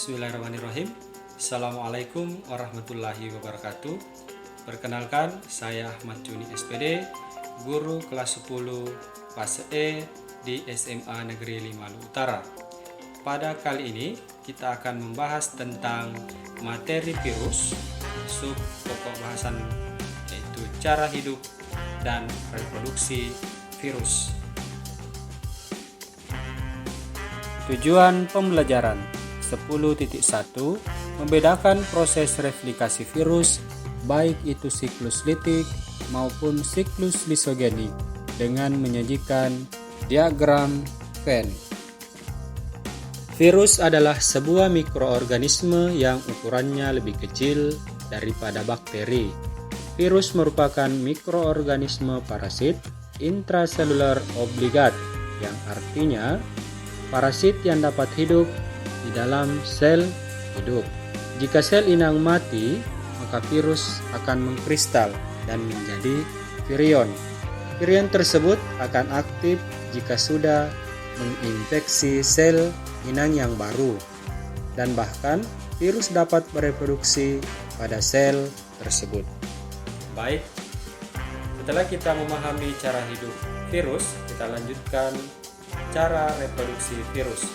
Bismillahirrahmanirrahim. Assalamualaikum warahmatullahi wabarakatuh. Perkenalkan, saya Ahmad Juni SPD, guru kelas 10 fase E di SMA Negeri 5 Lu Utara. Pada kali ini kita akan membahas tentang materi virus, sub pokok bahasan yaitu cara hidup dan reproduksi virus. Tujuan pembelajaran 10.1 membedakan proses replikasi virus baik itu siklus litik maupun siklus lisogenik dengan menyajikan diagram Venn. Virus adalah sebuah mikroorganisme yang ukurannya lebih kecil daripada bakteri. Virus merupakan mikroorganisme parasit intraselular obligat, yang artinya parasit yang dapat hidup di dalam sel hidup. Jika sel inang mati, maka virus akan mengkristal dan menjadi virion. Virion tersebut akan aktif jika sudah menginfeksi sel inang yang baru, dan bahkan virus dapat bereproduksi pada sel tersebut. Baik, setelah kita memahami cara hidup virus, kita lanjutkan cara reproduksi virus.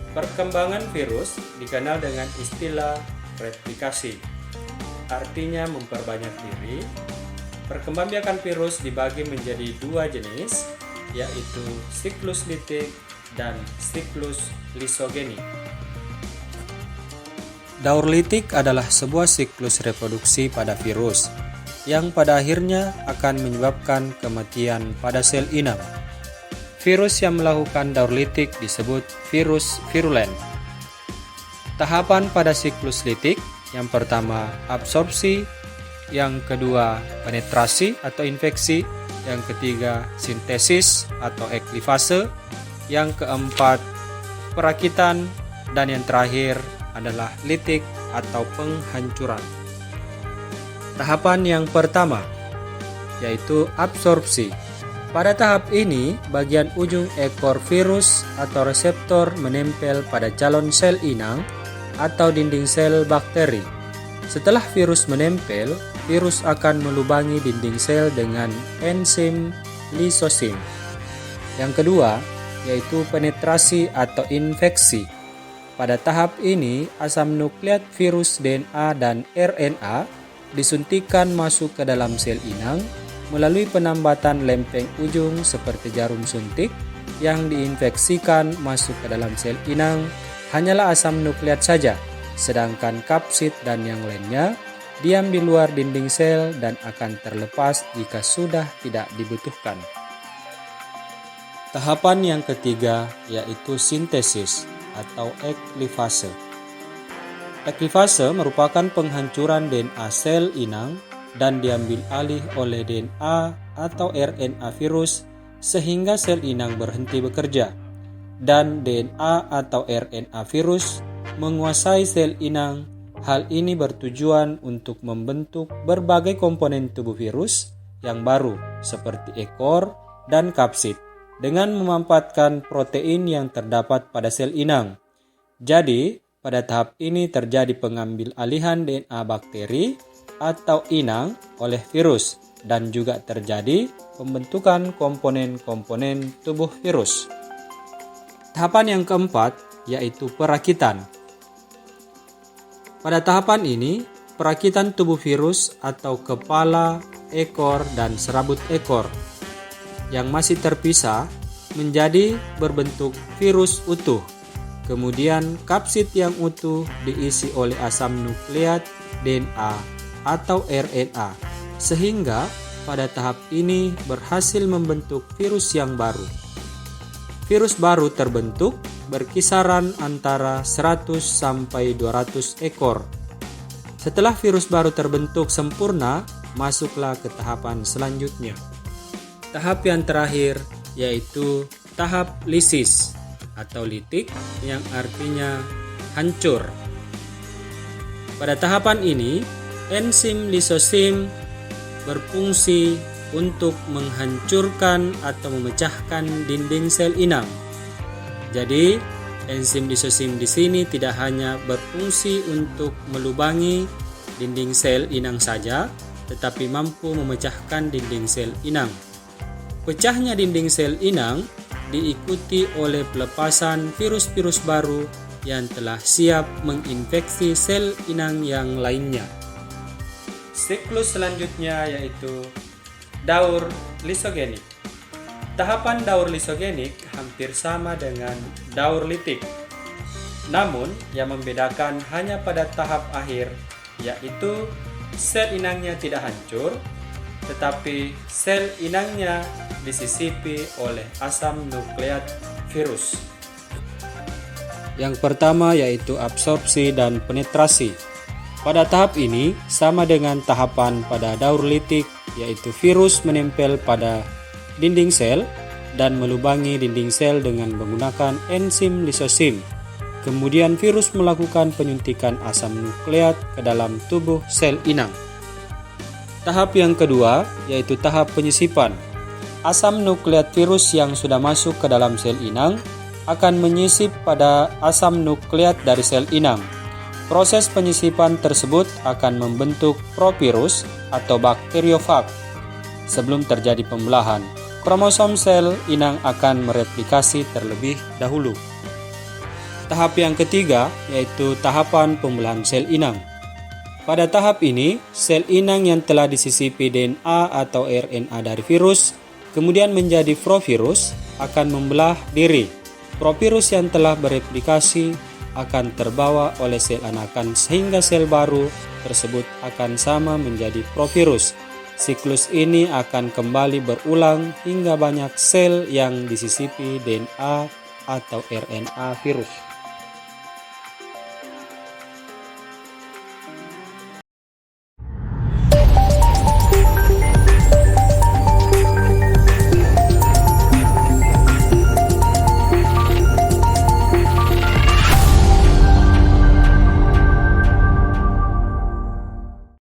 Perkembangan virus dikenal dengan istilah replikasi, artinya memperbanyak diri. Perkembangbiakan virus dibagi menjadi dua jenis, yaitu siklus litik dan siklus lisogenik. Daur litik adalah sebuah siklus reproduksi pada virus, yang pada akhirnya akan menyebabkan kematian pada sel inang. Virus yang melakukan daur litik disebut virus virulen. Tahapan pada siklus litik, yang pertama absorpsi, yang kedua penetrasi atau infeksi, yang ketiga sintesis atau eklifase, yang keempat perakitan, dan yang terakhir adalah litik atau penghancuran. Tahapan yang pertama yaitu absorpsi. Pada tahap ini, bagian ujung ekor virus atau reseptor menempel pada calon sel inang atau dinding sel bakteri. Setelah virus menempel, virus akan melubangi dinding sel dengan enzim lisosim. Yang kedua, yaitu penetrasi atau infeksi. Pada tahap ini, asam nukleat virus DNA dan RNA disuntikan masuk ke dalam sel inang melalui penambatan lempeng ujung seperti jarum suntik. Yang diinfeksikan masuk ke dalam sel inang hanyalah asam nukleat saja, sedangkan kapsid dan yang lainnya diam di luar dinding sel dan akan terlepas jika sudah tidak dibutuhkan. Tahapan yang ketiga yaitu sintesis atau eklifase. Eklifase merupakan penghancuran DNA sel inang dan diambil alih oleh DNA atau RNA virus sehingga sel inang berhenti bekerja, dan DNA atau RNA virus menguasai sel inang. Hal ini bertujuan untuk membentuk berbagai komponen tubuh virus yang baru seperti ekor dan kapsid dengan memanfaatkan protein yang terdapat pada sel inang. Jadi, pada tahap ini terjadi pengambil alihan DNA bakteri atau inang oleh virus, dan juga terjadi pembentukan komponen-komponen tubuh virus. Tahapan yang keempat yaitu perakitan. Pada tahapan ini, perakitan tubuh virus atau kepala, ekor, dan serabut ekor yang masih terpisah menjadi berbentuk virus utuh. Kemudian kapsid yang utuh diisi oleh asam nukleat DNA atau RNA, sehingga pada tahap ini berhasil membentuk virus yang baru. Virus baru terbentuk berkisaran antara 100 sampai 200 ekor. Setelah virus baru terbentuk sempurna, masuklah ke tahapan selanjutnya. Tahap yang terakhir yaitu tahap lisis atau litik, yang artinya hancur. Pada tahapan ini, enzim lisosim berfungsi untuk menghancurkan atau memecahkan dinding sel inang. Jadi, Enzim lisosim di sini tidak hanya berfungsi untuk melubangi dinding sel inang saja, tetapi mampu memecahkan dinding sel inang. Pecahnya dinding sel inang diikuti oleh pelepasan virus-virus baru yang telah siap menginfeksi sel inang yang lainnya. Siklus selanjutnya yaitu daur lisogenik. Tahapan daur lisogenik hampir sama dengan daur litik. Namun, yang membedakan hanya pada tahap akhir, yaitu sel inangnya tidak hancur, tetapi sel inangnya disisipi oleh asam nukleat virus. Yang pertama yaitu absorpsi dan penetrasi. Pada tahap ini sama dengan tahapan pada daur litik, yaitu virus menempel pada dinding sel dan melubangi dinding sel dengan menggunakan enzim lisosim. Kemudian virus melakukan penyuntikan asam nukleat ke dalam tubuh sel inang. Tahap yang kedua yaitu tahap penyisipan. Asam nukleat virus yang sudah masuk ke dalam sel inang akan menyisip pada asam nukleat dari sel inang. Proses penyisipan tersebut akan membentuk provirus atau bakteriofag. Sebelum terjadi pembelahan, kromosom sel inang akan mereplikasi terlebih dahulu. Tahap yang ketiga yaitu tahapan pembelahan sel inang. Pada tahap ini, sel inang yang telah disisipi DNA atau RNA dari virus kemudian menjadi provirus akan membelah diri. Provirus yang telah bereplikasi akan terbawa oleh sel anakan sehingga sel baru tersebut akan sama menjadi provirus. Siklus ini akan kembali berulang hingga banyak sel yang disisipi DNA atau RNA virus.